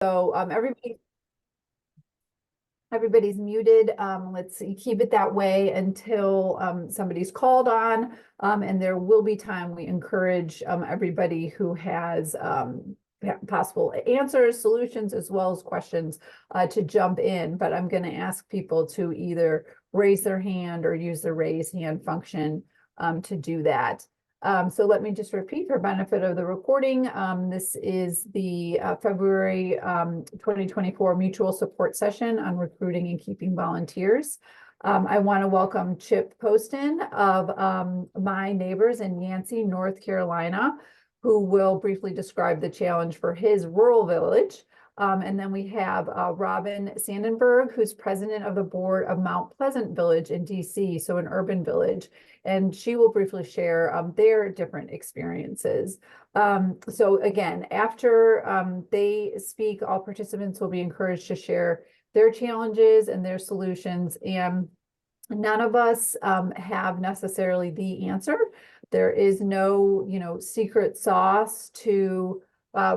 So everybody's muted. Let's keep it that way until somebody's called on. And there will be time. We encourage everybody who has possible answers, solutions, as well as questions to jump in. But I'm going to ask people to either raise their hand or use the raise hand function to do that. So let me just repeat for benefit of the recording. This is the February 2024 mutual support session on recruiting and keeping volunteers. I want to welcome Chip Poston of My Neighbors in Yancey, North Carolina, who will briefly describe the challenge for his rural village. And then we have Robin Sandenberg, who's president of the board of Mount Pleasant Village in DC, so an urban village. And she will briefly share their different experiences. So again, after they speak, all participants will be encouraged to share their challenges and their solutions. And none of us have necessarily the answer. There is no, secret sauce to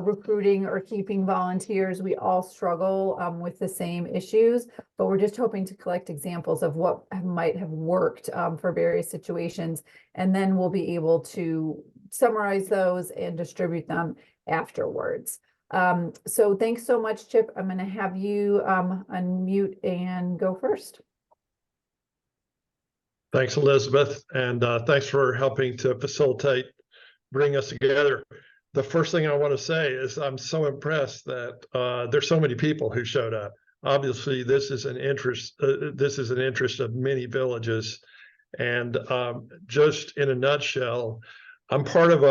recruiting or keeping volunteers. We all struggle with the same issues, but we're just hoping to collect examples of what might have worked for various situations. And then we'll be able to summarize those and distribute them afterwards. So thanks so much, Chip. I'm going to have you unmute and go first. Thanks, Elizabeth, and thanks for helping to facilitate, bring us together. The first thing I want to say is I'm so impressed that there's so many people who showed up. Obviously, this is an interest. This is an interest of many villages, and just in a nutshell, I'm part of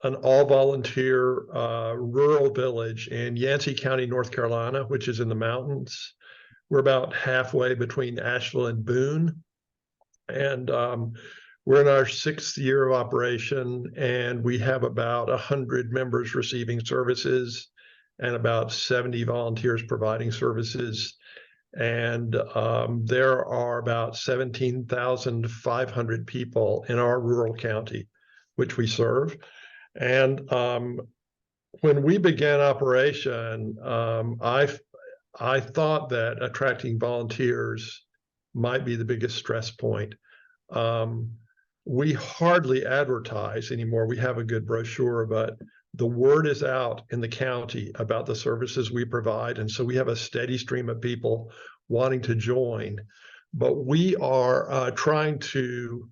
an all-volunteer rural village in Yancey County, North Carolina, which is in the mountains. We're about halfway between Asheville and Boone. And we're in our 6th year of operation, and we have about 100 members receiving services and about 70 volunteers providing services. And there are about 17,500 people in our rural county, which we serve. And when we began operation, I thought that attracting volunteers might be the biggest stress point. We hardly advertise anymore. We have a good brochure, but the word is out in the county about the services we provide. And so we have a steady stream of people wanting to join. But we are trying to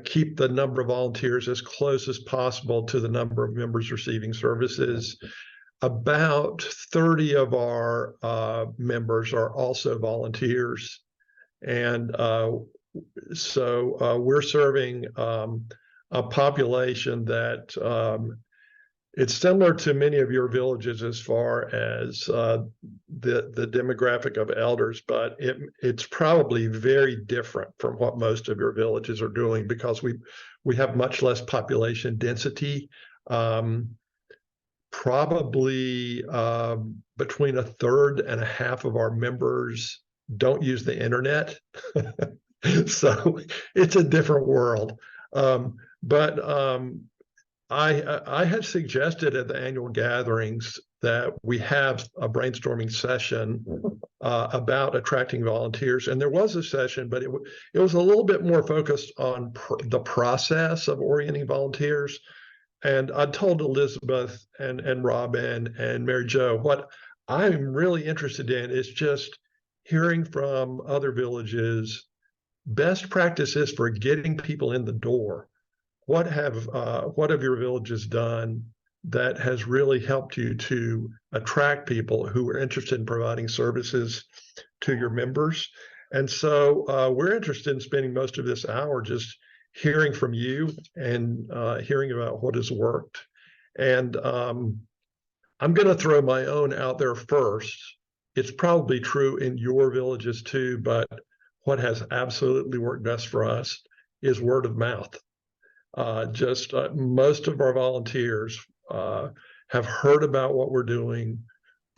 keep the number of volunteers as close as possible to the number of members receiving services. About 30 of our members are also volunteers. And so we're serving a population that it's similar to many of your villages as far as the demographic of elders, but it's probably very different from what most of your villages are doing because we have much less population density. Probably between a third and a half of our members don't use the internet. So it's a different world. But I had suggested at the annual gatherings that we have a brainstorming session about attracting volunteers. And there was a session, but it was a little bit more focused on the process of orienting volunteers. And I told Elizabeth and Robin and Mary Jo, what I'm really interested in is just hearing from other villages best practices for getting people in the door. What have your villages done that has really helped you to attract people who are interested in providing services to your members? And so we're interested in spending most of this hour just hearing from you and hearing about what has worked. And I'm going to throw my own out there first. It's probably true in your villages too, but what has absolutely worked best for us is word of mouth. Most of our volunteers have heard about what we're doing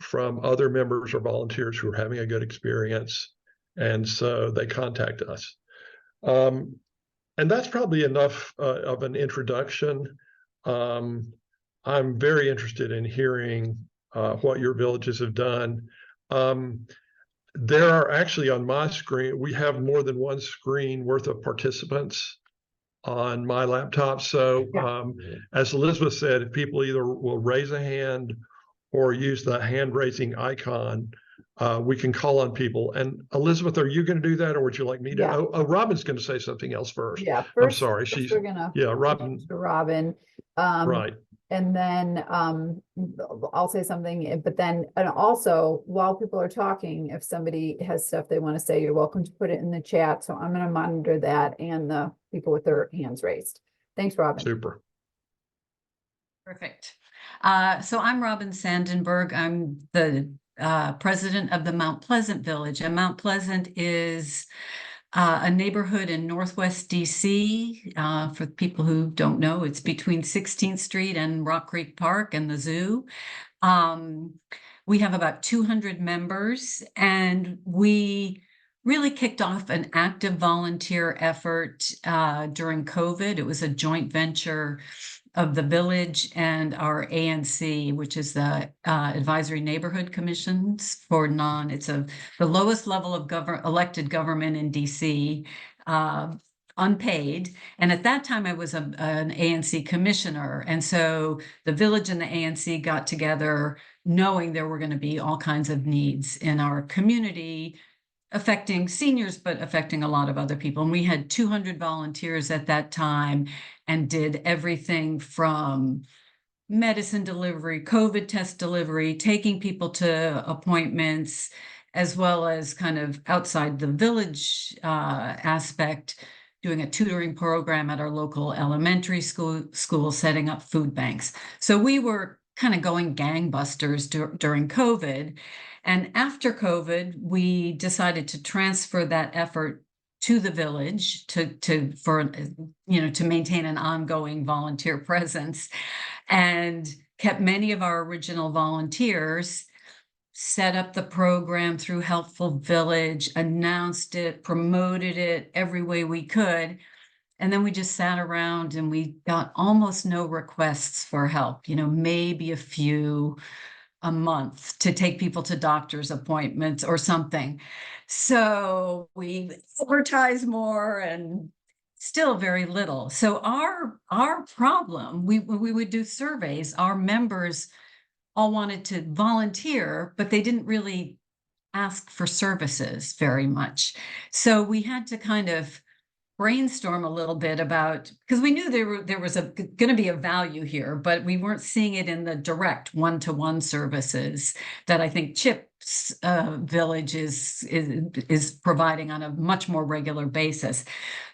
from other members or volunteers who are having a good experience, and so they contact us. And that's probably enough of an introduction. I'm very interested in hearing what your villages have done. There are actually on my screen, we have more than one screen worth of participants on my laptop. So as Elizabeth said, if people either will raise a hand or use the hand raising icon, we can call on people. And Elizabeth, are you going to do that, or would you like me to? Yeah. Oh, Robin's going to say something else first. Yeah, I'm first, sorry. we're gonna Robin. to Robin. Right. And then I'll say something, but then, and also while people are talking, if somebody has stuff they want to say, you're welcome to put it in the chat. So I'm going to monitor that and the people with their hands raised. Thanks, Robin. Super. Perfect. So I'm Robin Sandenberg. I'm the president of the Mount Pleasant Village, and Mount Pleasant is a neighborhood in Northwest DC. For people who don't know, it's between 16th Street and Rock Creek Park and the zoo. We have about 200 members, and we really kicked off an active volunteer effort during COVID. It was a joint venture of the village and our ANC, which is the Advisory Neighborhood Commissions for it's the lowest level of elected government in DC, unpaid. And at that time I was an ANC commissioner. And so the village and the ANC got together knowing there were going to be all kinds of needs in our community, affecting seniors, but affecting a lot of other people. And we had 200 volunteers at that time and did everything from medicine delivery, COVID test delivery, taking people to appointments, as well as kind of outside the village aspect, doing a tutoring program at our local elementary school, setting up food banks. So we were kind of going gangbusters during COVID. And after COVID, we decided to transfer that effort to the village to maintain an ongoing volunteer presence, and kept many of our original volunteers, set up the program through Helpful Village, announced it, promoted it every way we could. And then we just sat around and we got almost no requests for help, maybe a few a month to take people to doctor's appointments or something. So we advertise more and still very little. So our problem, we would do surveys. Our members all wanted to volunteer, but they didn't really ask for services very much. So we had to kind of brainstorm a little bit about, because we knew there was going to be a value here, but we weren't seeing it in the direct one-to-one services that I think CHIP's village is providing on a much more regular basis.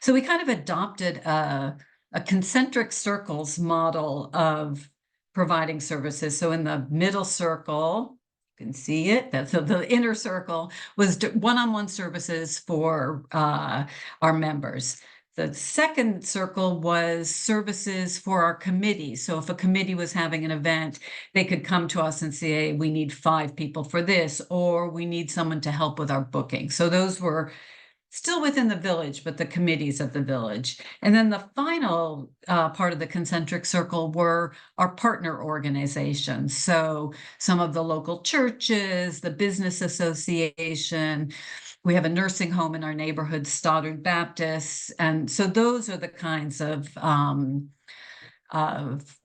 So we kind of adopted a concentric circles model of providing services. So in the middle circle, you can see it, that's the inner circle, was one-on-one services for our members. The second circle was services for our committee. So if a committee was having an event, they could come to us and say, hey, we need 5 people for this, or we need someone to help with our booking. So those were still within the village, but the committees of the village. And then the final part of the concentric circle were our partner organizations. So some of the local churches, the business association, we have a nursing home in our neighborhood, Stoddard Baptist. And so those are the kinds of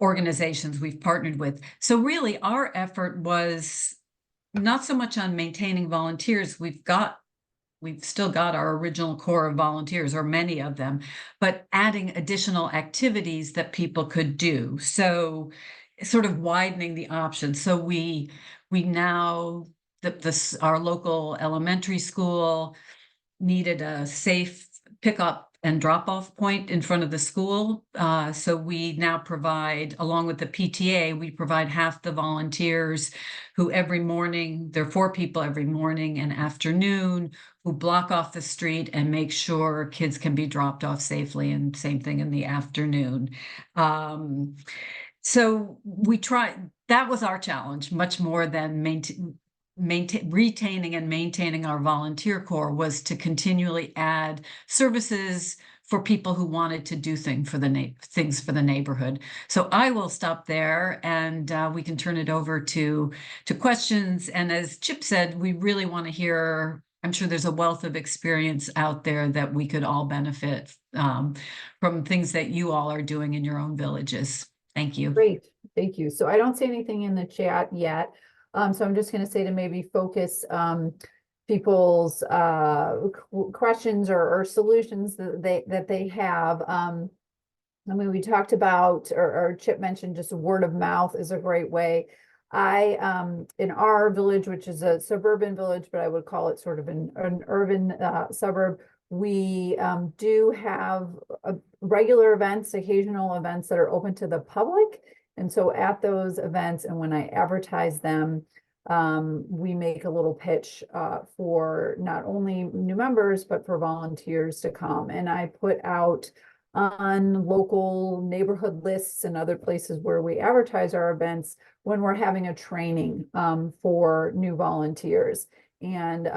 organizations we've partnered with. So really our effort was not so much on maintaining volunteers. We've still got our original core of volunteers, or many of them, but adding additional activities that people could do. So sort of widening the options. So we now, our local elementary school needed a safe pickup and drop-off point in front of the school. So we now provide, along with the PTA, we provide half the volunteers who every morning, there are 4 people every morning and afternoon who block off the street and make sure kids can be dropped off safely, and same thing in the afternoon. So we tried, that was our challenge, much more than retaining and maintaining our volunteer corps, was to continually add services for people who wanted to do things for the neighborhood. So I will stop there, and we can turn it over to questions. And as Chip said, we really want to hear. I'm sure there's a wealth of experience out there that we could all benefit from things that you all are doing in your own villages. Thank you. Great, thank you. So I don't see anything in the chat yet. So I'm just going to say to maybe focus people's questions or solutions that they have. I mean, we talked about, or Chip mentioned, just word of mouth is a great way. In our village, which is a suburban village, but I would call it sort of an urban suburb, we do have regular events, occasional events that are open to the public. And so at those events, and when I advertise them, we make a little pitch for not only new members, but for volunteers to come. And I put out on local neighborhood lists and other places where we advertise our events when we're having a training for new volunteers. And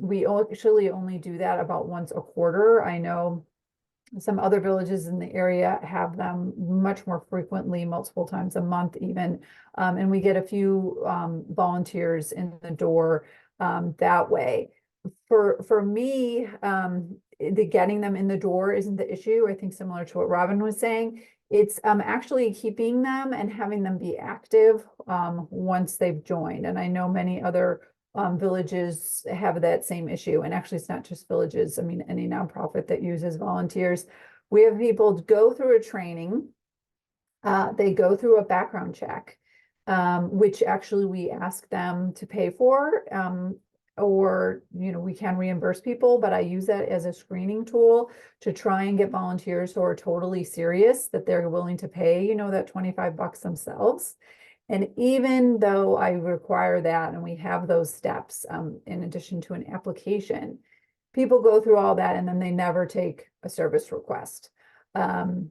we actually only do that about once a quarter. I know some other villages in the area have them much more frequently, multiple times a month even. And we get a few volunteers in the door that way. For me, the getting them in the door isn't the issue. I think similar to what Robin was saying, it's actually keeping them and having them be active once they've joined. And I know many other villages have that same issue. And actually, it's not just villages. I mean, any nonprofit that uses volunteers. We have people go through a training. They go through a background check, which actually we ask them to pay for. Or, we can reimburse people, but I use that as a screening tool to try and get volunteers who are totally serious, that they're willing to pay, that $25 themselves. And even though I require that, and we have those steps in addition to an application, people go through all that and then they never take a service request. And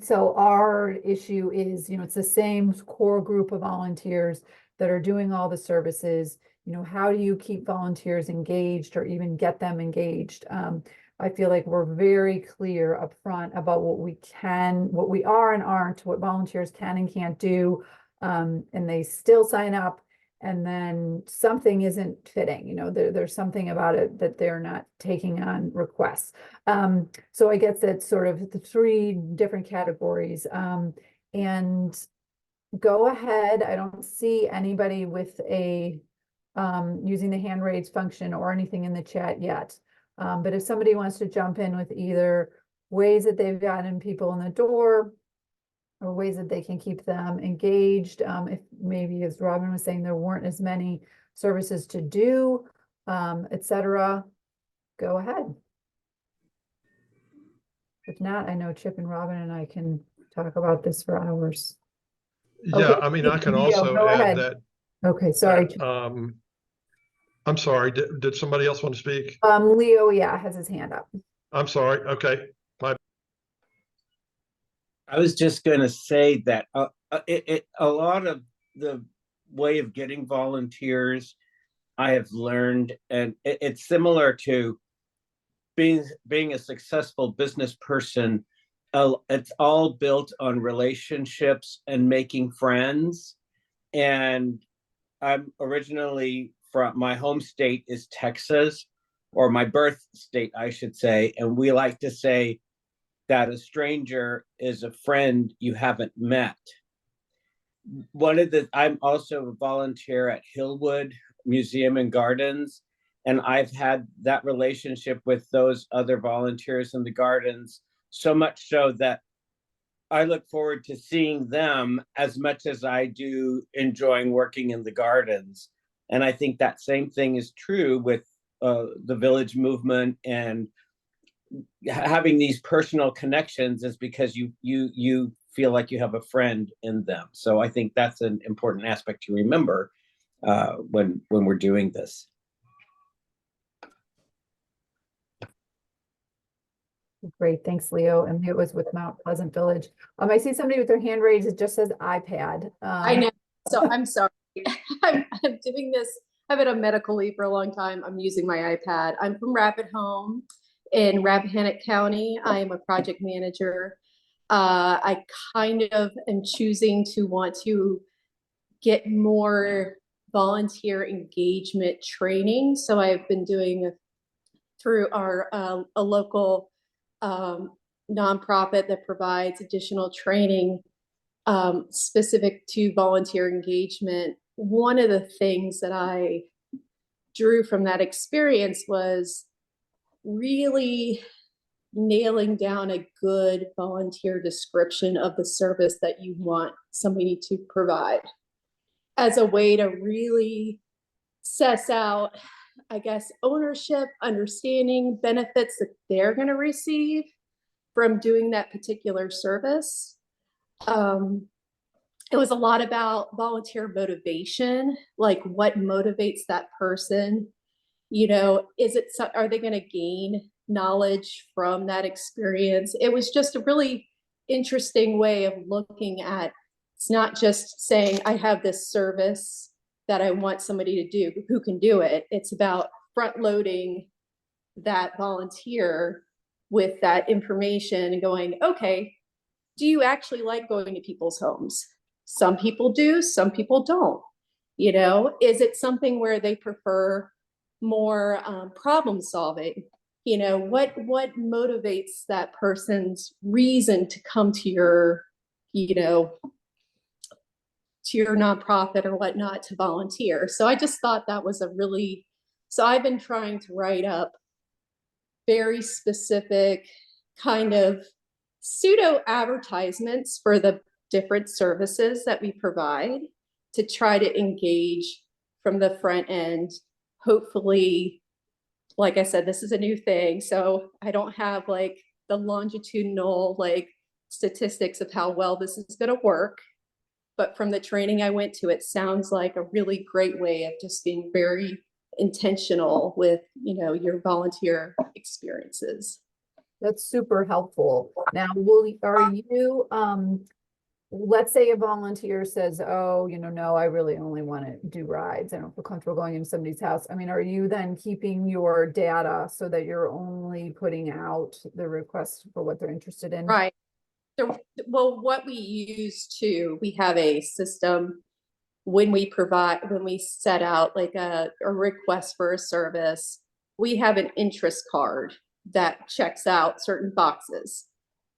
so our issue is, it's the same core group of volunteers that are doing all the services. How do you keep volunteers engaged or even get them engaged? I feel like we're very clear up front about what we are and aren't, what volunteers can and can't do. And they still sign up, and then something isn't fitting, there's something about it that they're not taking on requests. So I guess that's sort of the three different categories. And go ahead. I don't see anybody with a using the hand raise function or anything in the chat yet. But if somebody wants to jump in with either ways that they've gotten people in the door or ways that they can keep them engaged, if maybe, as Robin was saying, there weren't as many services to do, etc., go ahead. If not, I know Chip and Robin and I can talk about this for hours. Yeah, Okay. I mean, I can Leo, also go add ahead. that. Okay, sorry. I'm sorry, did somebody else want to speak? Leo, has his hand up. I'm sorry. Okay. I was just going to say that a lot of the way of getting volunteers I have learned, and it's similar to being a successful business person. It's all built on relationships and making friends. And I'm originally from, my home state is Texas, or my birth state, I should say. And we like to say that a stranger is a friend you haven't met. I'm also a volunteer at Hillwood Museum and Gardens, and I've had that relationship with those other volunteers in the gardens, so much so that I look forward to seeing them as much as I do enjoying working in the gardens. And I think that same thing is true with the village movement, and having these personal connections is because you feel like you have a friend in them. So I think that's an important aspect to remember when we're doing this. Great, thanks, Leo. And it was with Mount Pleasant Village. I see somebody with their hand raised. It just says iPad. I know. So I'm sorry. I'm doing this. I've been on medical leave for a long time. I'm using my iPad. I'm from Rapid Home. in Rappahannock County. I am a project manager. I kind of am choosing to want to get more volunteer engagement training. So I've been doing through our a local nonprofit that provides additional training specific to volunteer engagement. One of the things that I drew from that experience was really nailing down a good volunteer description of the service that you want somebody to provide as a way to really suss out, I guess, ownership, understanding, benefits that they're going to receive from doing that particular service. It was a lot about volunteer motivation, like what motivates that person. You know, are they going to gain knowledge from that experience? It was just a really interesting way of looking at, it's not just saying, I have this service that I want somebody to do who can do it. It's about front loading that volunteer with that information and going, okay, do you actually like going to people's homes? Some people do, some people don't. You know, is it something where they prefer more problem solving? You know, what motivates that person's reason to come to your, you know, to your nonprofit or whatnot to volunteer? So I just thought that was so I've been trying to write up very specific kind of pseudo advertisements for the different services that we provide to try to engage from the front end. Hopefully, like I said, this is a new thing, so I don't have like the longitudinal like statistics of how well this is going to work. But from the training I went to, it sounds like a really great way of just being very intentional with, you know, your volunteer experiences. That's super helpful. Now, are you, let's say a volunteer says, oh, you know, no, I really only want to do rides. I don't feel comfortable going in somebody's house. I mean, are you then keeping your data so that you're only putting out the requests for what they're interested in? Right. So, well, what we use too, we have a system when we set out like a request for a service, we have an interest card that checks out certain boxes.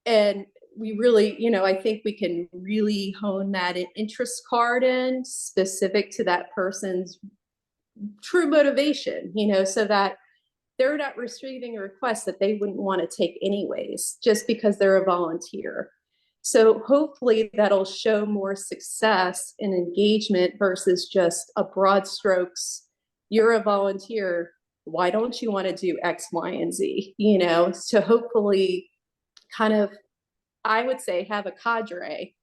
And we really, you know, I think we can really hone that interest card in specific to that person's true motivation, you know, so that they're not receiving a request that they wouldn't want to take anyways, just because they're a volunteer. So hopefully that'll show more success and engagement versus just a broad strokes. You're a volunteer. Why don't you want to do X, Y, and Z? You know, so hopefully kind of, I would say, have a cadre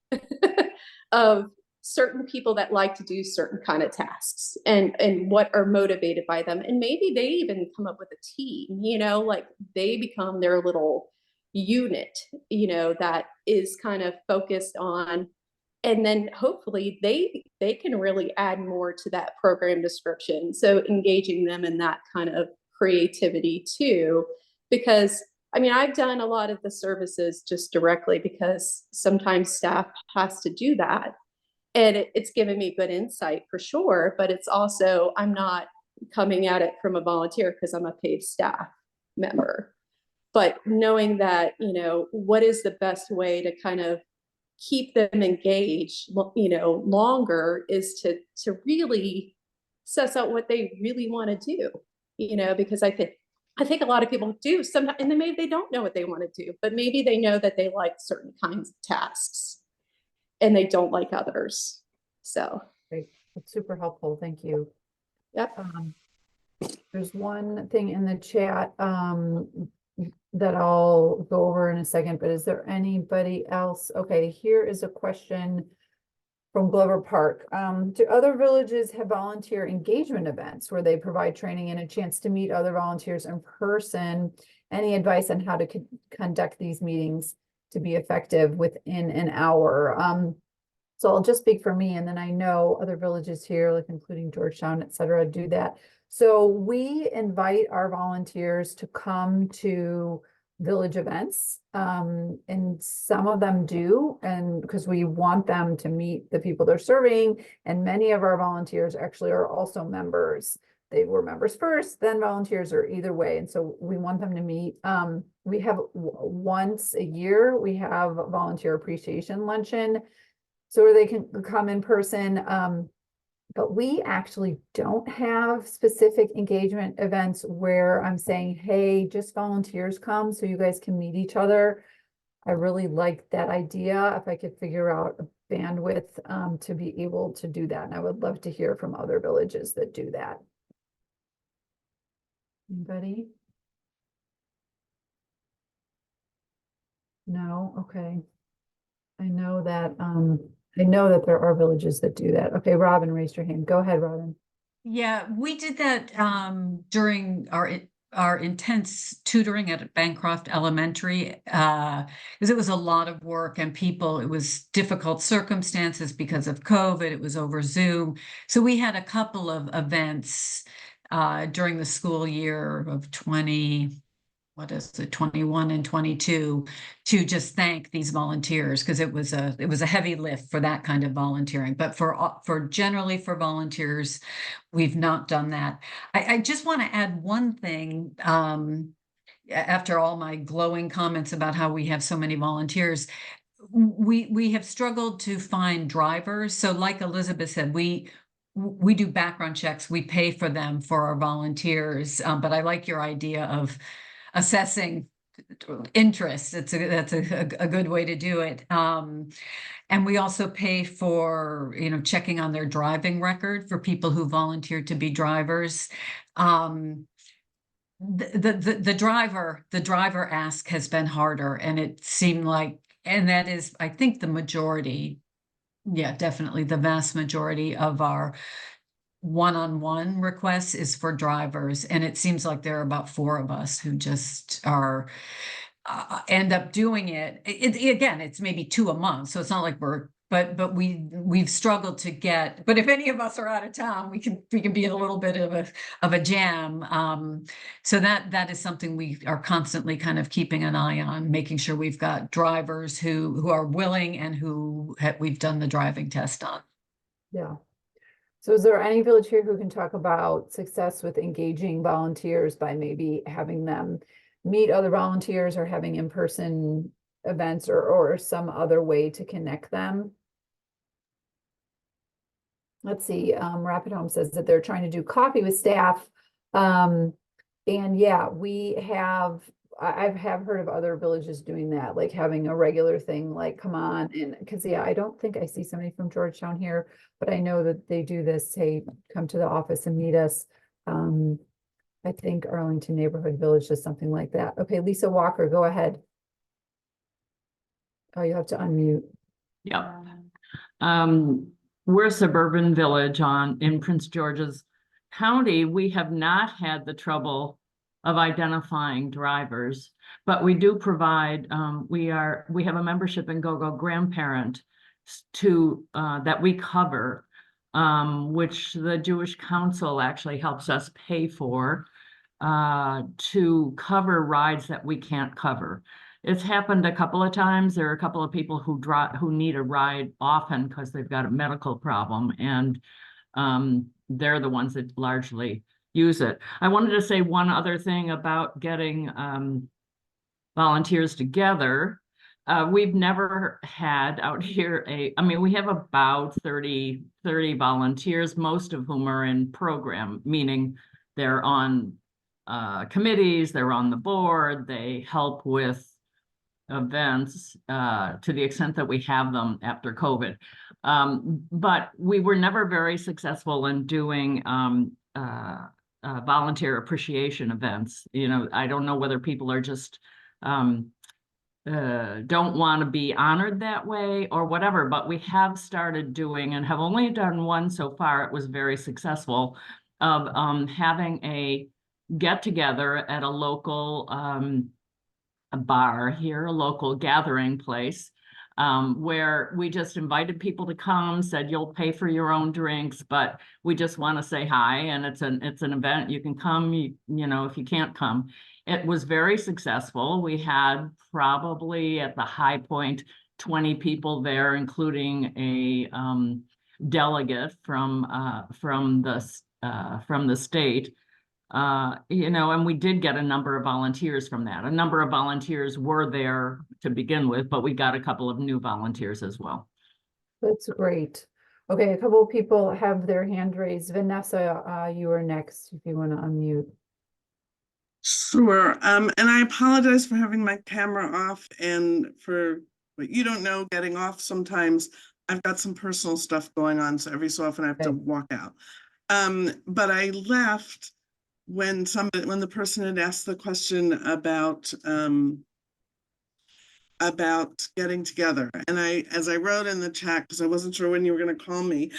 of certain people that like to do certain kind of tasks and what are motivated by them. And maybe they even come up with a team, you know, like they become their little unit, you know, that is kind of focused on, and then hopefully they can really add more to that program description. So engaging them in that kind of creativity too, because I mean, I've done a lot of the services just directly because sometimes staff has to do that. And it's given me good insight for sure, but it's also, I'm not coming at it from a volunteer because I'm a paid staff member. But knowing that, you know, what is the best way to kind of keep them engaged, you know, longer is to really suss out what they really want to do, you know, because I think a lot of people do sometimes, and then maybe they don't know what they want to do, but maybe they know that they like certain kinds of tasks and they don't like others. So. Great. That's super helpful. Thank you. Yep. There's one thing in the chat that I'll go over in a second, but is there anybody else? Okay, here is a question from Glover Park. Do other villages have volunteer engagement events where they provide training and a chance to meet other volunteers in person? Any advice on how to conduct these meetings to be effective within an hour? So I'll just speak for me, and then I know other villages here, like including Georgetown, et cetera, do that. So we invite our volunteers to come to village events. And some of them do, and because we want them to meet the people they're serving, and many of our volunteers actually are also members. They were members first, then volunteers, or either way. And so we want them to meet. We have once a year, we have a volunteer appreciation luncheon, so they can come in person. But we actually don't have specific engagement events where I'm saying, hey, just volunteers come so you guys can meet each other. I really like that idea. If I could figure out a bandwidth to be able to do that. And I would love to hear from other villages that do that. Anybody? No? Okay. I know that there are villages that do that. Okay, Robin, raise your hand. Go ahead, Robin. Yeah, we did that during our intense tutoring at Bancroft Elementary, because it was a lot of work and people, it was difficult circumstances because of COVID, it was over Zoom. So we had a couple of events during the school year of 21 and 22, to just thank these volunteers, because it was a heavy lift for that kind of volunteering. But for generally for volunteers, we've not done that. I just want to add one thing. After all my glowing comments about how we have so many volunteers, we have struggled to find drivers. So like Elizabeth said, we do background checks, we pay for them for our volunteers. But I like your idea of assessing interest. That's a good way to do it. And we also pay for, checking on their driving record for people who volunteer to be drivers. The driver ask has been harder, and it seemed like, and that is, I think, the majority, yeah, definitely the vast majority of our one-on-one requests is for drivers. And it seems like there are about 4 of us who just are end up doing it. Again, it's maybe 2 a month, so it's not like but we've struggled to get. But if any of us are out of town, we can be in a little bit of a jam. So that is something we are constantly kind of keeping an eye on, making sure we've got drivers who are willing and who we've done the driving test on. Yeah. So is there any village here who can talk about success with engaging volunteers by maybe having them meet other volunteers, or having in-person events, or some other way to connect them? Let's see, Rapid Home says that they're trying to do coffee with staff. And yeah, I have heard of other villages doing that, like having a regular thing, like come on, and because yeah, I don't think I see somebody from Georgetown here, but I know that they do this, hey, come to the office and meet us. I think Arlington Neighborhood Village does something like that. Okay, Lisa Walker, go ahead. Oh, you have to unmute. Yep. We're a suburban village in Prince George's County. We have not had the trouble of identifying drivers, but we do provide, we have a membership in GoGo Grandparent that we cover, which the Jewish Council actually helps us pay for, to cover rides that we can't cover. It's happened a couple of times. There are a couple of people who need a ride often because they've got a medical problem, and they're the ones that largely use it. I wanted to say one other thing about getting volunteers together. We've never had out here we have about 30 volunteers, most of whom are in program, meaning they're on committees, they're on the board, they help with events to the extent that we have them after COVID. But we were never very successful in doing volunteer appreciation events. I don't know whether people are just don't want to be honored that way or whatever, but we have started doing, and have only done one so far. It was very successful, of having a get together at a local a bar here, a local gathering place, where we just invited people to come, said you'll pay for your own drinks, but we just want to say hi, and it's an event. You can come, you know, if you can't come. It was very successful. We had probably at the high point 20 people there, including a delegate from the state. You know, and we did get a number of volunteers from that. A number of volunteers were there to begin with, but we got a couple of new volunteers as well. That's great. Okay, a couple of people have their hand raised. Vanessa, you are next if you want to unmute. Sure. And I apologize for having my camera off and for what you don't know, getting off sometimes. I've got some personal stuff going on, so every so often I have to Okay. walk out. But I left when the person had asked the question about getting together. And as I wrote in the chat, because I wasn't sure when you were going to call me,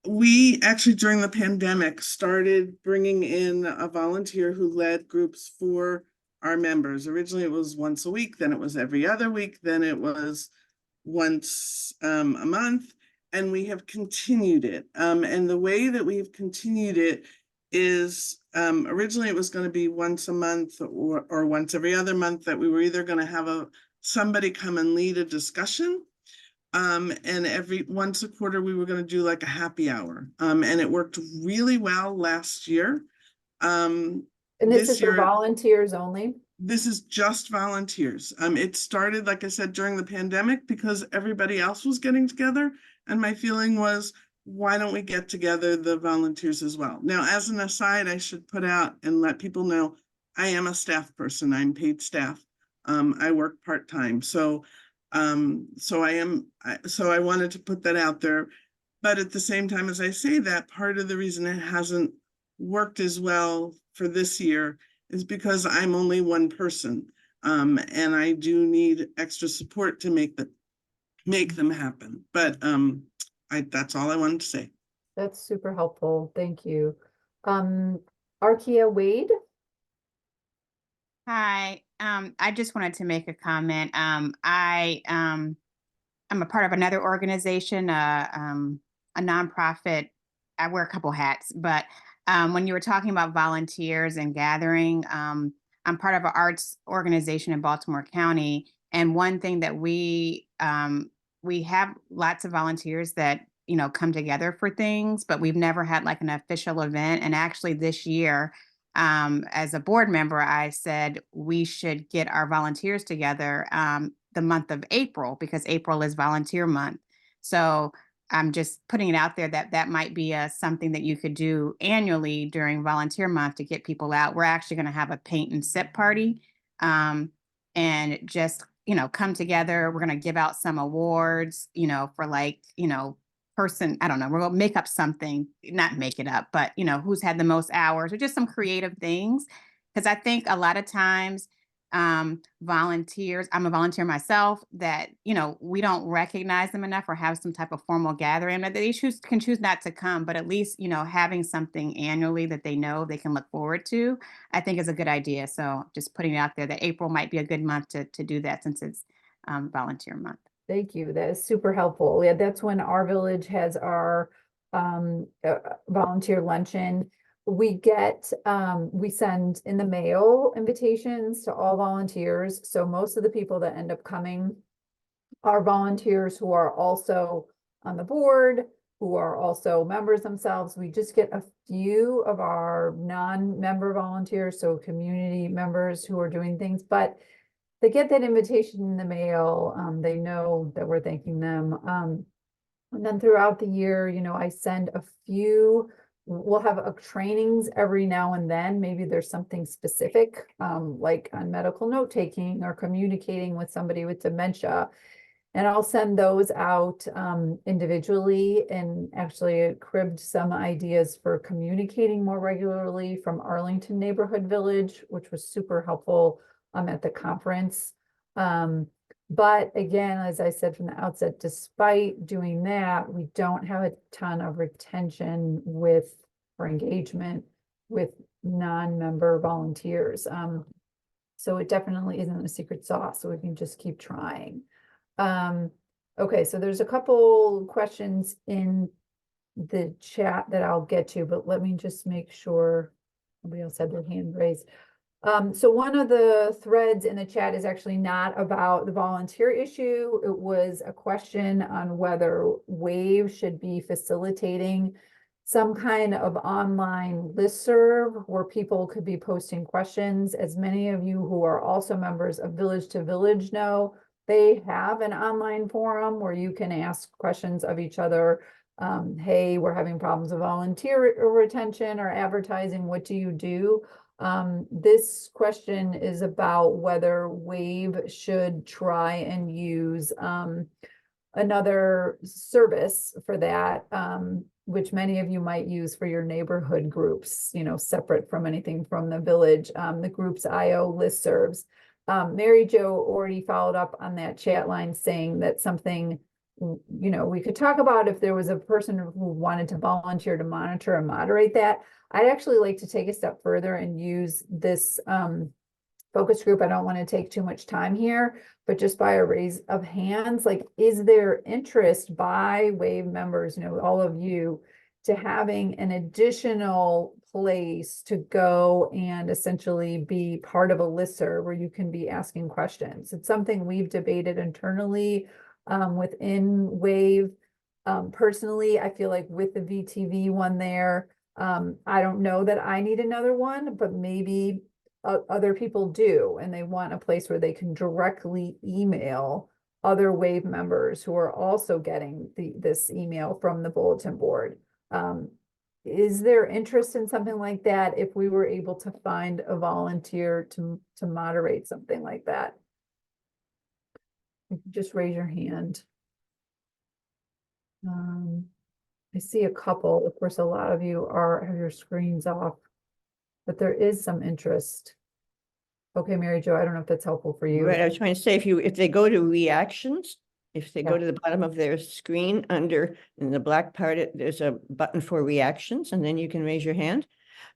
we actually during the pandemic started bringing in a volunteer who led groups for our members. Originally it was once a week, then it was every other week, then it was once a month, and we have continued it. And the way that we've continued it is originally it was going to be once a month or once every other month, that we were either going to have somebody come and lead a discussion, and once a quarter we were going to do like a happy hour, and it worked really well last year. And this is for volunteers only? This is just volunteers. It started, like I said, during the pandemic because everybody else was getting together, and my feeling was, why don't we get together the volunteers as well? Now, as an aside, I should put out and let people know I am a staff person. I'm paid staff. I work part-time. So I wanted to put that out there. But at the same time, as I say that, part of the reason it hasn't worked as well for this year is because I'm only one person. And I do need extra support to make them happen. But that's all I wanted to say. That's super helpful. Thank you. Arkia Wade. Hi, I just wanted to make a comment. I'm a part of another organization, a nonprofit. I wear a couple hats, but when you were talking about volunteers and gathering, I'm part of an arts organization in Baltimore County. And one thing that we have lots of volunteers that, you know, come together for things, but we've never had like an official event. And actually this year, as a board member, I said we should get our volunteers together the month of April, because April is volunteer month. So I'm just putting it out there that might be something that you could do annually during volunteer month to get people out. We're actually going to have a paint and sip party, and just, you know, come together. We're going to give out some awards, you know, for like, you know, I don't know, we're gonna make up something, not make it up, but you know, who's had the most hours, or just some creative things. Because I think a lot of times volunteers, I'm a volunteer myself, that, you know, we don't recognize them enough or have some type of formal gathering that they can choose not to come, but at least, you know, having something annually that they know they can look forward to, I think is a good idea. So just putting it out there that April might be a good month to do that, since it's volunteer month. Thank you. That is super helpful. Yeah, that's when our village has our volunteer luncheon. We send in the mail invitations to all volunteers. So most of the people that end up coming are volunteers who are also on the board, who are also members themselves. We just get a few of our non-member volunteers, so community members who are doing things, but they get that invitation in the mail. They know that we're thanking them. And then throughout the year, you know, I send a few, we'll have trainings every now and then. Maybe there's something specific, like on medical note taking or communicating with somebody with dementia. And I'll send those out individually, and actually cribbed some ideas for communicating more regularly from Arlington Neighborhood Village, which was super helpful at the conference. But again, as I said from the outset, despite doing that, we don't have a ton of retention or engagement with non-member volunteers. So it definitely isn't a secret sauce, so we can just keep trying. Okay, so there's a couple questions in the chat that I'll get to, but let me just make sure nobody else had their hand raised. So one of the threads in the chat is actually not about the volunteer issue. It was a question on whether WAVE should be facilitating some kind of online listserv where people could be posting questions. As many of you who are also members of Village to Village know, they have an online forum where you can ask questions of each other. Hey, we're having problems with volunteer retention or advertising. What do you do? This question is about whether WAVE should try and use another service for that, which many of you might use for your neighborhood groups, you know, separate from anything from the village, the groups IO listservs. Mary Jo already followed up on that chat line saying that something, you know, we could talk about if there was a person who wanted to volunteer to monitor and moderate that. I'd actually like to take a step further and use this focus group. I don't want to take too much time here, but just by a raise of hands, like, is there interest by WAVE members, you know, all of you, to having an additional place to go and essentially be part of a listserv where you can be asking questions? It's something we've debated internally within WAVE. Personally, I feel like with the VTV one there, I don't know that I need another one, but maybe other people do, and they want a place where they can directly email other WAVE members who are also getting this email from the bulletin board. Is there interest in something like that if we were able to find a volunteer to moderate something like that? Just raise your hand. I see a couple. Of course, a lot of you have your screens off, but there is some interest. Okay, Mary Jo, I don't know if that's helpful for you. Right, I was trying to say, if they go to reactions, if they go Yeah. to the bottom of their screen under in the black part, there's a button for reactions, and then you can raise your hand.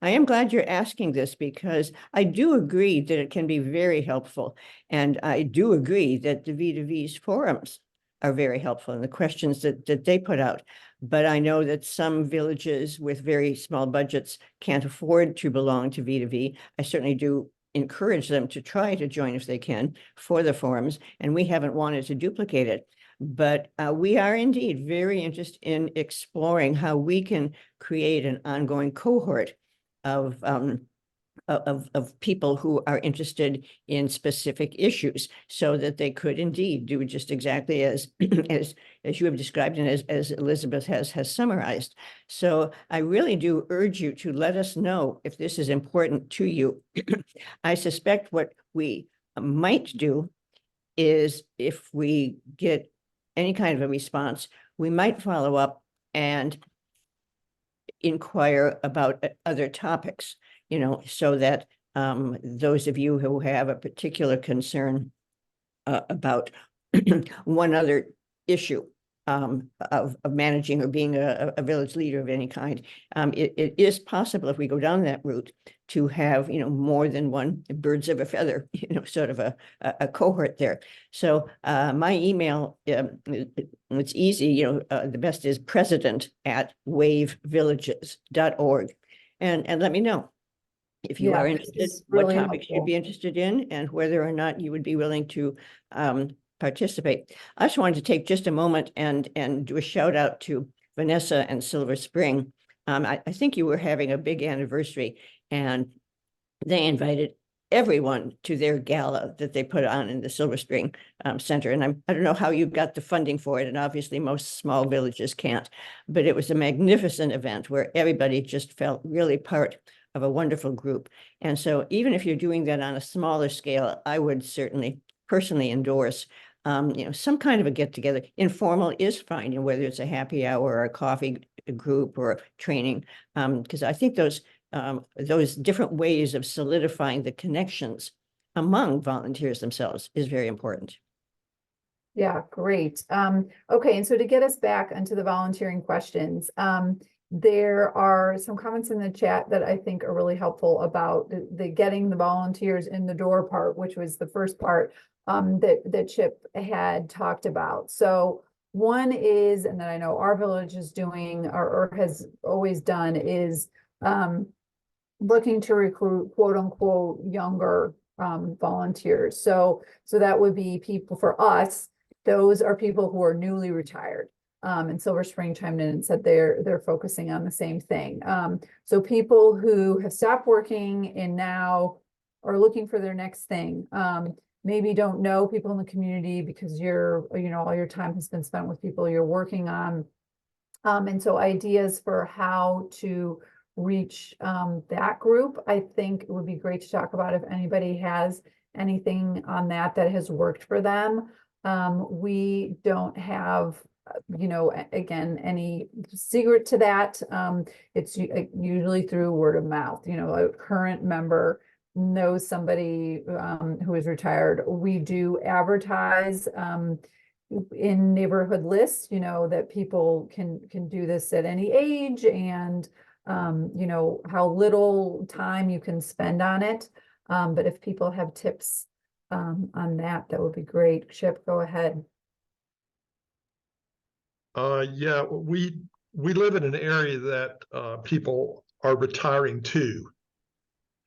I am glad you're asking this because I do agree that it can be very helpful. And I do agree that the V2V's forums are very helpful in the questions that they put out. But I know that some villages with very small budgets can't afford to belong to V2V. I certainly do encourage them to try to join if they can for the forums, and we haven't wanted to duplicate it. But we are indeed very interested in exploring how we can create an ongoing cohort of people who are interested in specific issues, so that they could indeed do just exactly as as you have described and as Elizabeth has summarized. So I really do urge you to let us know if this is important to you. I suspect what we might do is, if we get any kind of a response, we might follow up and inquire about other topics, you know, so that those of you who have a particular concern about one other issue of managing or being a village leader of any kind, it is possible, if we go down that route, to have, you know, more than one birds of a feather, you know, sort of a cohort there. So my email, it's easy, you know, the best is president@wavevillages.org, and let me know if you Yeah, are this interested, is what really topics you'd helpful. be interested in, and whether or not you would be willing to participate. I just wanted to take just a moment and do a shout out to Vanessa and Silver Spring. I think you were having a big anniversary, and they invited everyone to their gala that they put on in the Silver Spring Center. And I don't know how you got the funding for it, and obviously most small villages can't, but it was a magnificent event where everybody just felt really part of a wonderful group. And so even if you're doing that on a smaller scale, I would certainly personally endorse you know, some kind of a get together. Informal is fine, you know, whether it's a happy hour or a coffee group or training, because I think those different ways of solidifying the connections among volunteers themselves is very important. Yeah, great. Okay, and so to get us back into the volunteering questions, there are some comments in the chat that I think are really helpful about the getting the volunteers in the door part, which was the first part that Chip had talked about. So one is, and that I know our village is doing or has always done, is looking to recruit quote unquote younger volunteers. So that would be people, for us, those are people who are newly retired. And Silver Spring chimed in and said they're focusing on the same thing. So people who have stopped working and now are looking for their next thing. Maybe don't know people in the community because all your time has been spent with people you're working on. And so ideas for how to reach that group, I think it would be great to talk about if anybody has anything on that has worked for them. We don't have again, any secret to that. It's usually through word of mouth. A current member knows somebody who is retired. We do advertise in neighborhood lists, that people can do this at any age, and how little time you can spend on it. But if people have tips on that would be great. Chip, go ahead. Yeah, we live in an area that people are retiring to.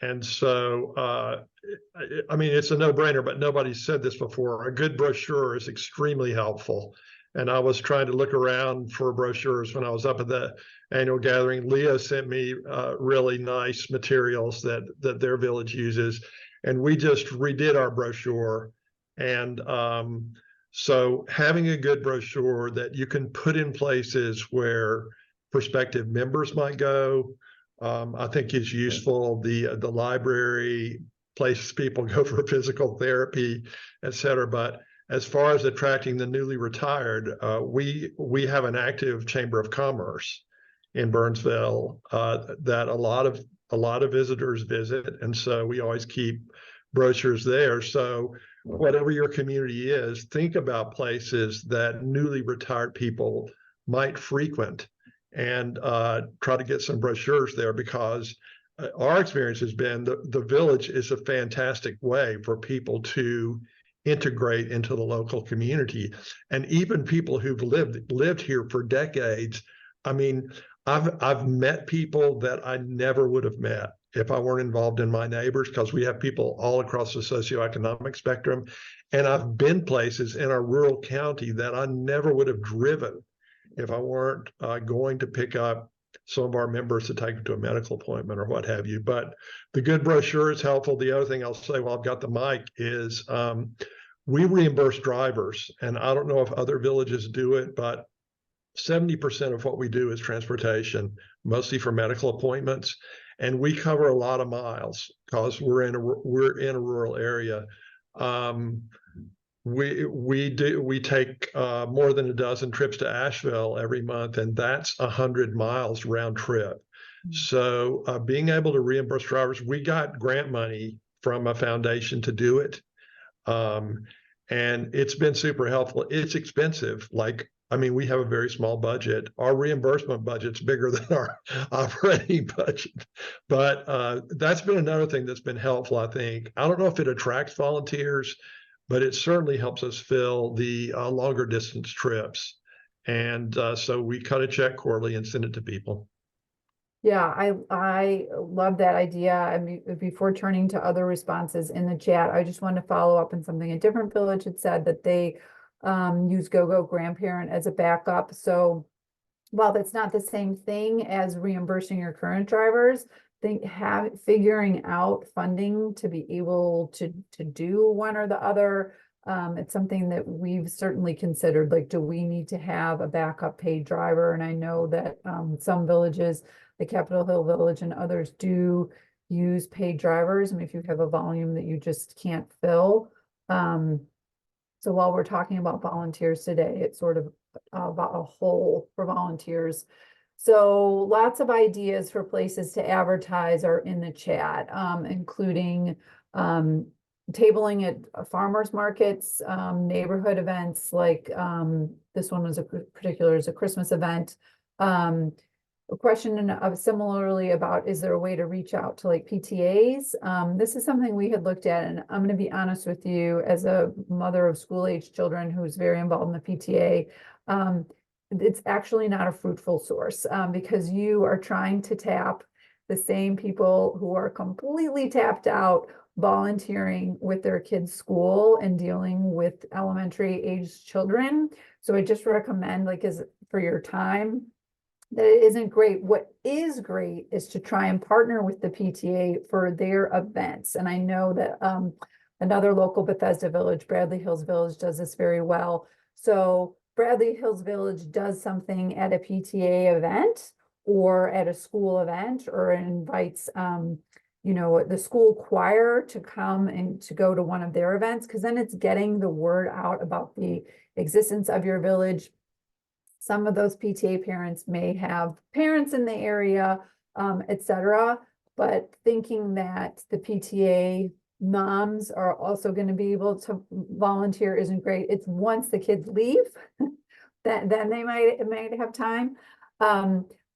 And so, I mean, it's a no-brainer, but nobody's said this before. A good brochure is extremely helpful. And I was trying to look around for brochures when I was up at the annual gathering. Leo sent me really nice materials that their village uses. And we just redid our brochure. And so having a good brochure that you can put in places where prospective members might go, I think is useful. The library, places people go for physical therapy, et cetera. But as far as attracting the newly retired, we have an active Chamber of Commerce in Burnsville that a lot of visitors visit, and so we always keep brochures there. So whatever your community is, think about places that newly retired people might frequent, and try to get some brochures there, because our experience has been the village is a fantastic way for people to integrate into the local community. And even people who've lived here for decades. I mean, I've met people that I never would have met if I weren't involved in my neighbors, because we have people all across the socioeconomic spectrum. And I've been places in our rural county that I never would have driven if I weren't going to pick up some of our members to take them to a medical appointment or what have you. But the good brochure is helpful. The other thing I'll say while I've got the mic is we reimburse drivers. And I don't know if other villages do it, but 70% of what we do is transportation, mostly for medical appointments. And we cover a lot of miles because we're in a rural area. We take more than a dozen trips to Asheville every month, and that's 100 miles round trip. So being able to reimburse drivers, we got grant money from a foundation to do it. And it's been super helpful. It's expensive. We have a very small budget. Our reimbursement budget's bigger than our operating budget. But that's been another thing that's been helpful, I think. I don't know if it attracts volunteers, but it certainly helps us fill the longer distance trips. And so we cut a check quarterly and send it to people. Yeah, I love that idea. I mean, before turning to other responses in the chat, I just want to follow up on something. A different village had said that they use GoGo Grandparent as a backup. So while that's not the same thing as reimbursing your current drivers, figuring out funding to be able to do one or the other. It's something that we've certainly considered. Like, do we need to have a backup paid driver? And I know that some villages, the Capitol Hill Village and others, do use paid drivers. I mean, if you have a volume that you just can't fill. So while we're talking about volunteers today, it's sort of about a whole for volunteers. So lots of ideas for places to advertise are in the chat, including tabling at farmers markets, neighborhood events like this one was is a Christmas event, a question of similarly about, is there a way to reach out to like PTAs? This is something we had looked at, and I'm gonna be honest with you, as a mother of school-age children who's very involved in the PTA, it's actually not a fruitful source, because you are trying to tap the same people who are completely tapped out volunteering with their kids' school and dealing with elementary aged children. So I just recommend, like, as for your time, that it isn't great. What is great is to try and partner with the PTA for their events. And I know that another local Bethesda Village, Bradley Hills Village, does this very well. So Bradley Hills Village does something at a PTA event or at a school event, or invites you know, the school choir to come and to go to one of their events, because then it's getting the word out about the existence of your village. Some of those PTA parents may have parents in the area, etc. But thinking that the PTA moms are also going to be able to volunteer isn't great. It's once the kids leave, that then they might have time.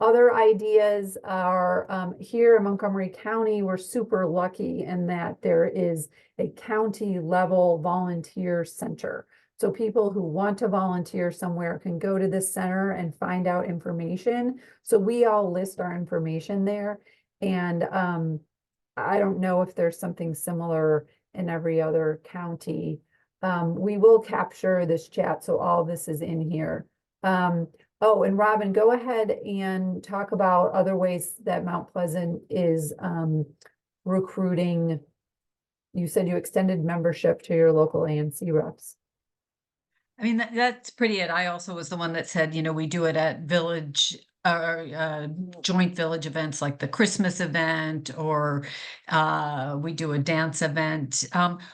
Other ideas are here in Montgomery County, we're super lucky in that there is a county level volunteer center. So people who want to volunteer somewhere can go to this center and find out information. So we all list our information there. And I don't know if there's something similar in every other county. We will capture this chat, so all this is in here. Oh, and Robin, go ahead and talk about other ways that Mount Pleasant is recruiting. You said you extended membership to your local ANC reps. I mean, that's pretty it. I also was the one that said, you know, we do it at village or joint village events like the Christmas event, or we do a dance event.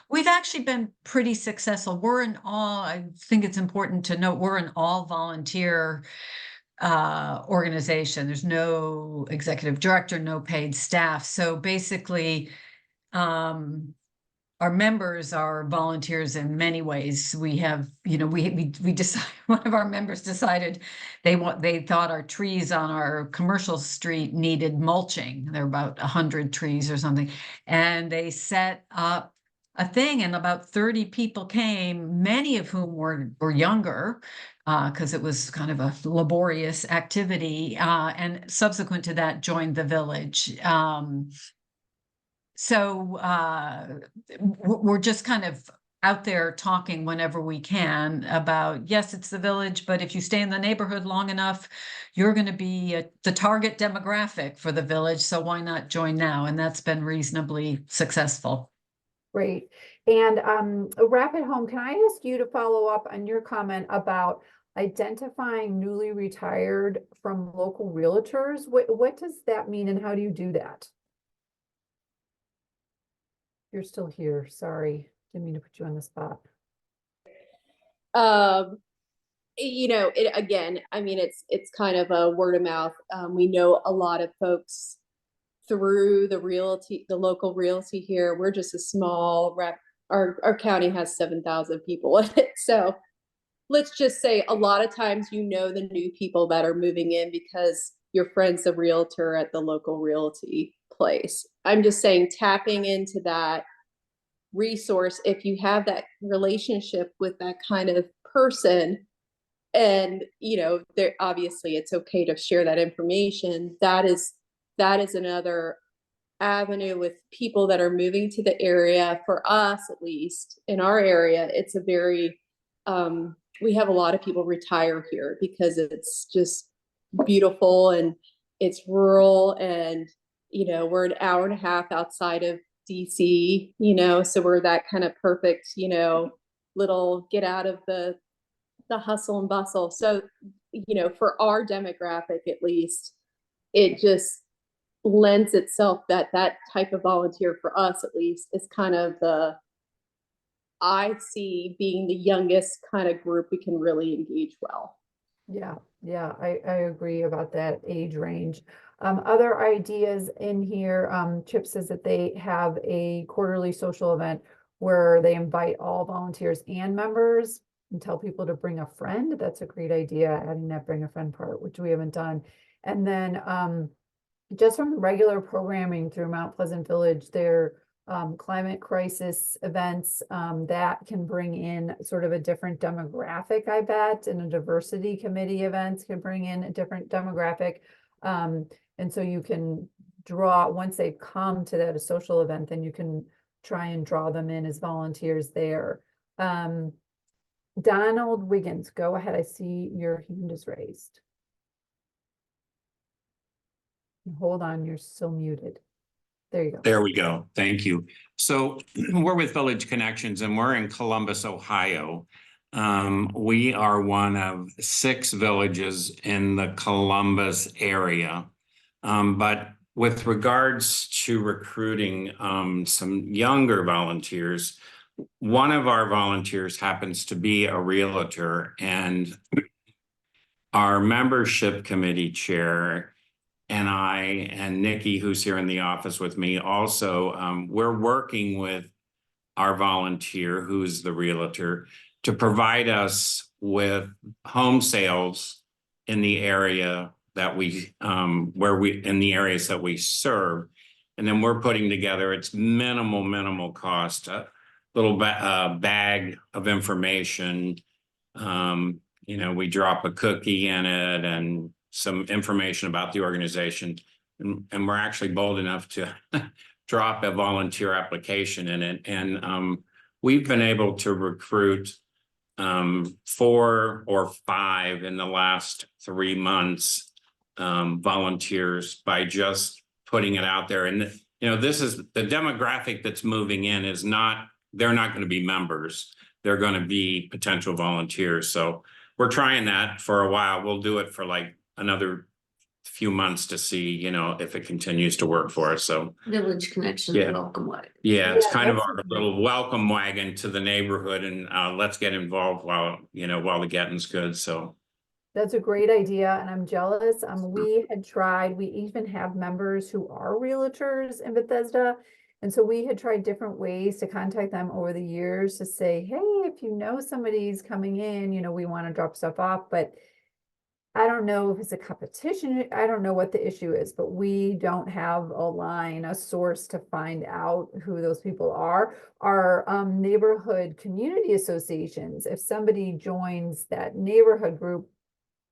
We've actually been pretty successful. We're an all, I think it's important to note, we're an all volunteer organization. There's no executive director, no paid staff. So basically, our members are volunteers in many ways. We have, you know, we decided, one of our members decided they thought our trees on our commercial street needed mulching. There are about 100 trees or something. And they set up a thing, and about 30 people came, many of whom were younger, because it was kind of a laborious activity, and subsequent to that joined the village. So we're just kind of out there talking whenever we can about, yes, it's the village, but if you stay in the neighborhood long enough, you're going to be the target demographic for the village. So why not join now? And that's been reasonably successful. Great. And Rapid Home, can I ask you to follow up on your comment about identifying newly retired from local realtors? What does that mean, and how do you do that? You're still here. Sorry, didn't mean to put you on the spot. You know, it again, I mean, it's kind of a word of mouth. We know a lot of folks through the local realty here. We're just a small rep. Our county has 7,000 people in it. So let's just say a lot of times, you know, the new people that are moving in because your friend's a realtor at the local realty place. I'm just saying, tapping into that resource, if you have that relationship with that kind of person, and you know, there obviously it's okay to share that information. That is another avenue with people that are moving to the area. For us, at least in our area, it's a very we have a lot of people retire here because it's just beautiful and it's rural, and you know, we're an hour and a half outside of DC, you know, so we're that kind of perfect, you know, little get out of the hustle and bustle. So, you know, for our demographic, at least, it just lends itself that type of volunteer, for us at least, is kind of I see being the youngest kind of group we can really engage well. Yeah, I agree about that age range. Other ideas in here, Chip says that they have a quarterly social event where they invite all volunteers and members and tell people to bring a friend. That's a great idea, adding that bring a friend part, which we haven't done. And then just from regular programming through Mount Pleasant Village, their climate crisis events that can bring in sort of a different demographic, I bet, and a diversity committee events can bring in a different demographic. And so you can draw, once they come to that social event, then you can try and draw them in as volunteers there. Donald Wiggins, go ahead. I see your hand is raised. Hold on, you're still muted. There you go. There we go. Thank you. So we're with Village Connections and we're in Columbus, Ohio. We are one of 6 villages in the Columbus area. But with regards to recruiting some younger volunteers, one of our volunteers happens to be a realtor, and our membership committee chair and I and Nikki, who's here in the office with me also, we're working with our volunteer, who's the realtor, to provide us with home sales in the area that we, in the areas that we serve. And then we're putting together, it's minimal cost, a little bag of information. You know, we drop a cookie in it and some information about the organization. And we're actually bold enough to drop a volunteer application in it. And we've been able to recruit 4 or 5 in the last 3 months, volunteers, by just putting it out there. And, you know, this is the demographic that's moving in is not, they're not going to be members. They're going to be potential volunteers. So we're trying that for a while. We'll do it for like another few months to see, you know, if it continues to work for us. So Village Connections Yeah. welcome wagon. yeah, it's Yeah, kind of that's our a great- little welcome wagon to the neighborhood, and let's get involved while, you know, while the getting's good. So That's a great idea, and I'm jealous. We had tried, we even have members who are realtors in Bethesda. And so we had tried different ways to contact them over the years to say, hey, if you know somebody's coming in, you know, we want to drop stuff off, but I don't know if it's a competition. I don't know what the issue is, but we don't have a line, a source to find out who those people are. Our neighborhood community associations, if somebody joins that neighborhood group,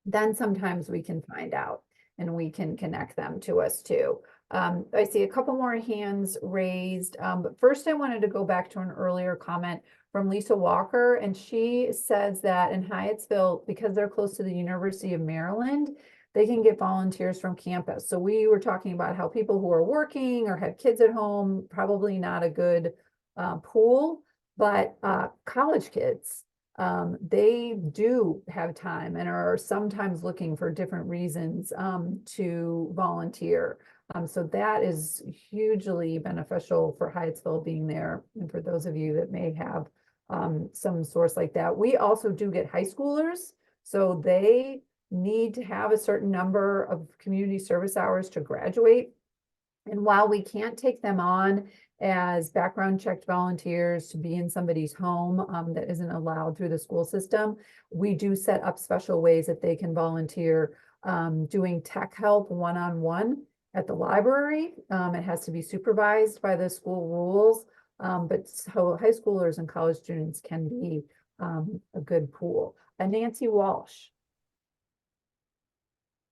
then sometimes we can find out and we can connect them to us too. I see a couple more hands raised, but first I wanted to go back to an earlier comment from Lisa Walker, and she says that in Hyattsville, because they're close to the University of Maryland, they can get volunteers from campus. So we were talking about how people who are working or have kids at home, probably not a good pool, but college kids, they do have time and are sometimes looking for different reasons to volunteer. So that is hugely beneficial for Hyattsville being there, and for those of you that may have some source like that. We also do get high schoolers, so they need to have a certain number of community service hours to graduate. And while we can't take them on as background checked volunteers to be in somebody's home that isn't allowed through the school system, we do set up special ways that they can volunteer doing tech help one-on-one at the library. It has to be supervised by the school rules, but so high schoolers and college students can be a good pool. And Nancy Walsh.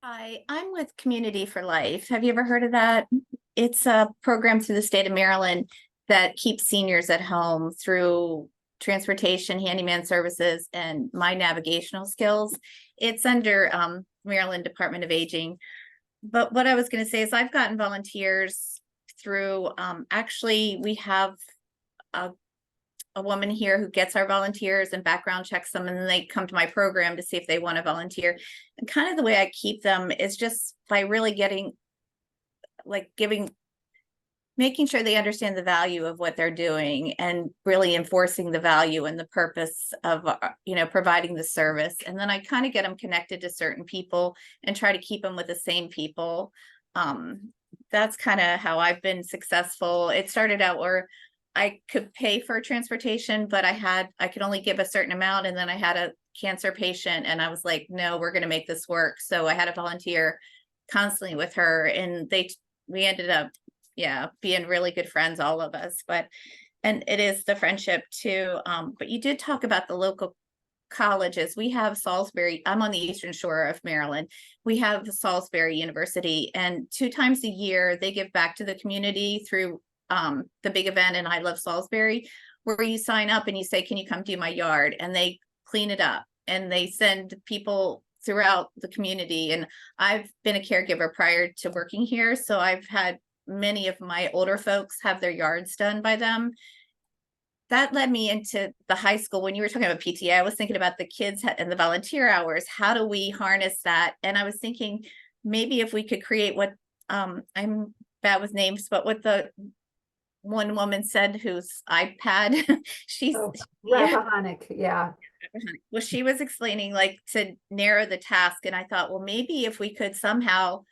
Hi, I'm with Community for Life. Have you ever heard of that? It's a program through the state of Maryland that keeps seniors at home through transportation, handyman services, and my navigational skills. It's under Maryland Department of Aging. But what I was going to say is I've gotten volunteers through, actually, we have a woman here who gets our volunteers and background checks them, and then they come to my program to see if they want to volunteer. And kind of the way I keep them is just by really getting, like making sure they understand the value of what they're doing and really enforcing the value and the purpose of, you know, providing the service. And then I kind of get them connected to certain people and try to keep them with the same people. That's kind of how I've been successful. It started out where I could pay for transportation, but I could only give a certain amount. And then I had a cancer patient and I was like, no, we're going to make this work. So I had a volunteer constantly with her, and we ended up, yeah, being really good friends, all of us. And it is the friendship too. But you did talk about the local colleges. We have Salisbury. I'm on the Eastern Shore of Maryland. We have Salisbury University, and 2 times a year they give back to the community through the big event, and I Love Salisbury, where you sign up and you say, can you come do my yard? And they clean it up, and they send people throughout the community. And I've been a caregiver prior to working here, so I've had many of my older folks have their yards done by them. That led me into the high school. When you were talking about PTA, I was thinking about the kids and the volunteer hours. How do we harness that? And I was thinking maybe if we could create what I'm bad with names, but what the one woman said whose iPad she's Rappahannock, yeah. Well, she was explaining like to narrow the task, and I thought, well, maybe if we could somehow,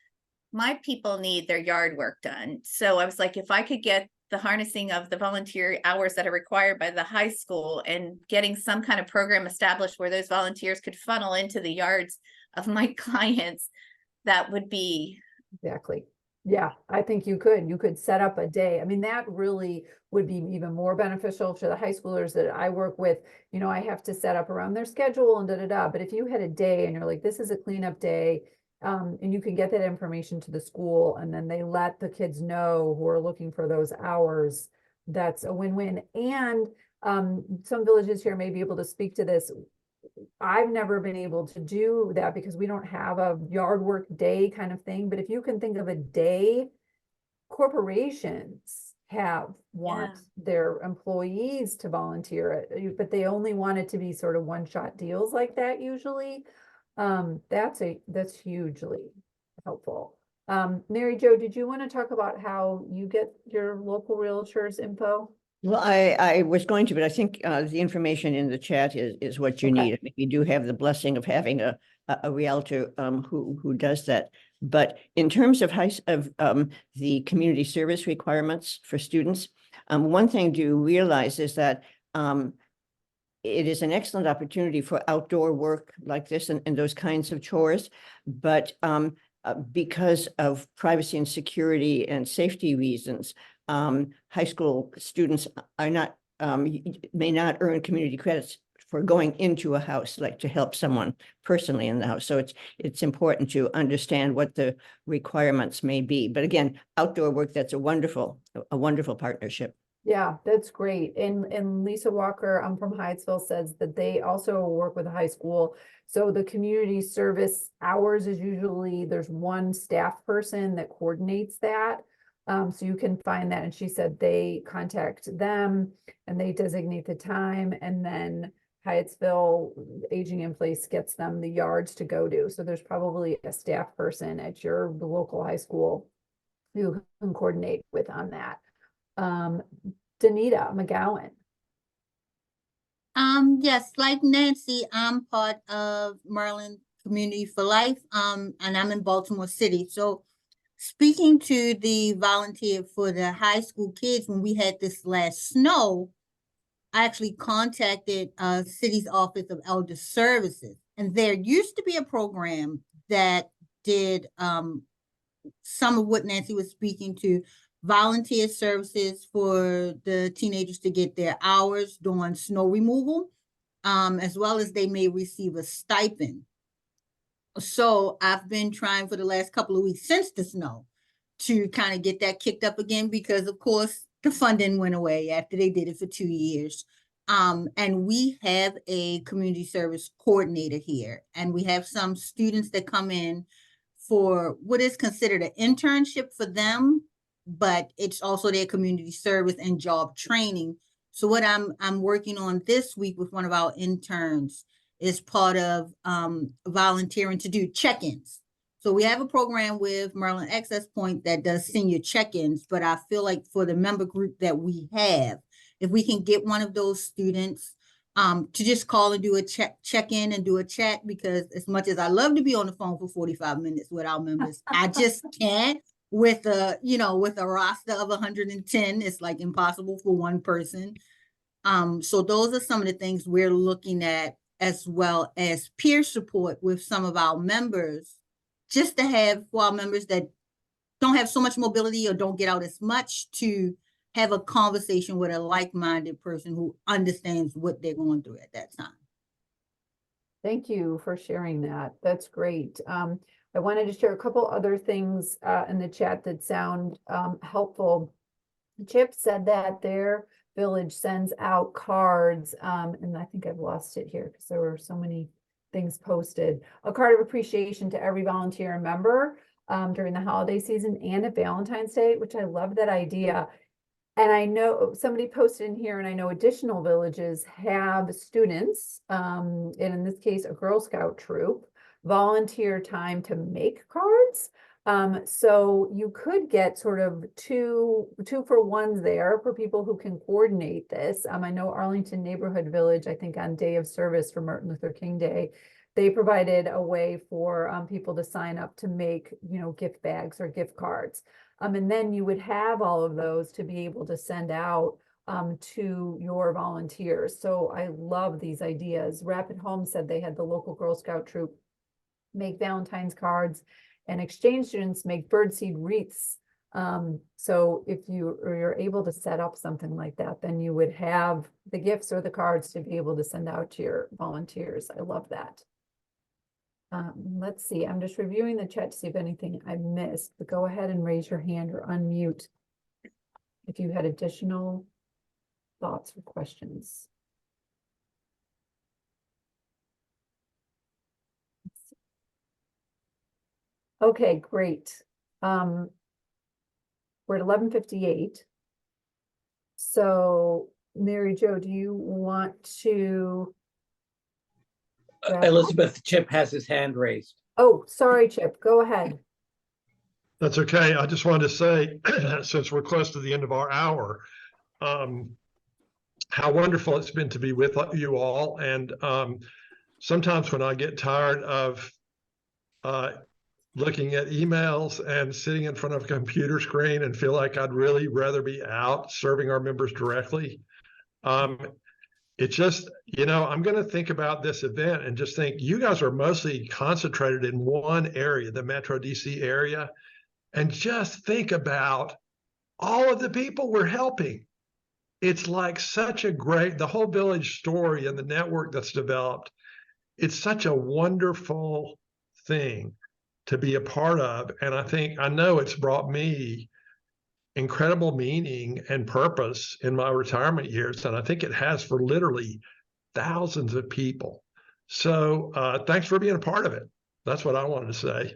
my people need their yard work done. So I was like, if I could get the harnessing of the volunteer hours that are required by the high school and getting some kind of program established where those volunteers could funnel into the yards of my clients, that would be. Exactly. Yeah, I think you could set up a day. I mean, that really would be even more beneficial to the high schoolers that I work with. You know, I have to set up around their schedule and da. But if you had a day and you're like, this is a cleanup day, and you can get that information to the school, and then they let the kids know who are looking for those hours, that's a win-win. And some villages here may be able to speak to this. I've never been able to do that because we don't have a yard work day kind of thing. But if you can think of a day, corporations want their employees to volunteer it, but they only want it to be sort of one-shot deals like that usually. That's hugely helpful. Mary Jo, did you want to talk about how you get your local realtors info? Well, I was going to, but I think the information in the chat is what you need. I mean, you do have the blessing of having a realtor who does that. But in terms of the community service requirements for students, one thing to realize is that it is an excellent opportunity for outdoor work like this and those kinds of chores. But because of privacy and security and safety reasons, high school students are not may not earn community credits for going into a house, like to help someone personally in the house. So it's important to understand what the requirements may be. But again, outdoor work, that's a wonderful partnership. Yeah, that's great. And Lisa Walker from Hyattsville says that they also work with a high school. So the community service hours is usually there's one staff person that coordinates that. So you can find that. And she said they contact them and they designate the time, and then Hyattsville Aging in Place gets them the yards to go to. So there's probably a staff person at your local high school who can coordinate with on that. Danita McGowan. Yes, like Nancy, I'm part of Maryland Community for Life, and I'm in Baltimore City. So speaking to the volunteer for the high school kids, when we had this last snow, I actually contacted city's Office of Elder Services, and there used to be a program that did some of what Nancy was speaking to, volunteer services for the teenagers to get their hours doing snow removal, as well as they may receive a stipend. So I've been trying for the last couple of weeks since the snow to kind of get that kicked up again, because of course the funding went away after they did it for 2 years. And we have a community service coordinator here, and we have some students that come in for what is considered an internship for them, but it's also their community service and job training. So what I'm working on this week with one of our interns is part of volunteering to do check-ins. So we have a program with Maryland Access Point that does senior check-ins, but I feel like for the member group that we have, if we can get one of those students to just call and do a check-in and do a chat, because as much as I love to be on the phone for 45 minutes with our members, I just can't with a roster of 110. It's like impossible for one person. So those are some of the things we're looking at, as well as peer support with some of our members just to have for our members that don't have so much mobility or don't get out as much, to have a conversation with a like-minded person who understands what they're going through at that time. Thank you for sharing that. That's great. I wanted to share a couple other things in the chat that sound helpful. Chip said that their village sends out cards, and I think I've lost it here because there were so many things posted. A card of appreciation to every volunteer and member during the holiday season and at Valentine's Day, which I love that idea. And I know somebody posted in here, and I know additional villages have students, and in this case, a Girl Scout troop, volunteer time to make cards. So you could get sort of two for ones there for people who can coordinate this. I know Arlington Neighborhood Village, I think on Day of Service for Martin Luther King Day, they provided a way for people to sign up to make, gift bags or gift cards. And then you would have all of those to be able to send out to your volunteers. So I love these ideas. Rapid Home said they had the local Girl Scout troop make Valentine's cards, and exchange students make birdseed wreaths. So if you're able to set up something like that, then you would have the gifts or the cards to be able to send out to your volunteers. I love that. Let's see, I'm just reviewing the chat to see if anything I missed, but go ahead and raise your hand or unmute if you had additional thoughts or questions. Okay, great. We're at 11:58. So Mary Jo, do you want to? Elizabeth, Chip has his hand raised. Oh, sorry, Chip, go ahead. That's okay. I just wanted to say, since we're close to the end of our hour, how wonderful it's been to be with you all. And sometimes when I get tired of looking at emails and sitting in front of a computer screen and feel like I'd really rather be out serving our members directly, it's just, I'm going to think about this event and just think you guys are mostly concentrated in one area, the Metro DC area, and just think about all of the people we're helping. It's like such a the whole village story and the network that's developed. It's such a wonderful thing to be a part of. And I know it's brought me incredible meaning and purpose in my retirement years. And I think it has for literally thousands of people. So thanks for being a part of it. That's what I wanted to say.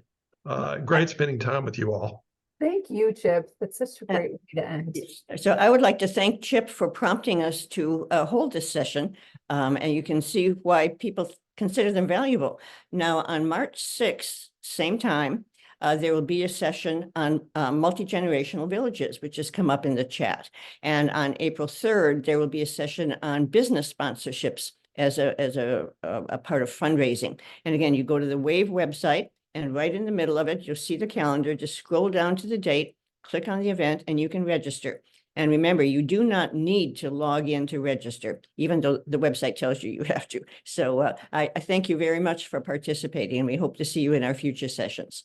Great spending time with you all. Thank you, Chip. That's such a great way to end. So I would like to thank Chip for prompting us to hold this session. And you can see why people consider them valuable. Now, on March 6th, same time, there will be a session on multi-generational villages, which has come up in the chat. And on April 3rd, there will be a session on business sponsorships as a part of fundraising. And again, you go to the WAVE website, and right in the middle of it, you'll see the calendar. Just scroll down to the date, click on the event, and you can register. And remember, you do not need to log in to register, even though the website tells you you have to. So I thank you very much for participating, and we hope to see you in our future sessions.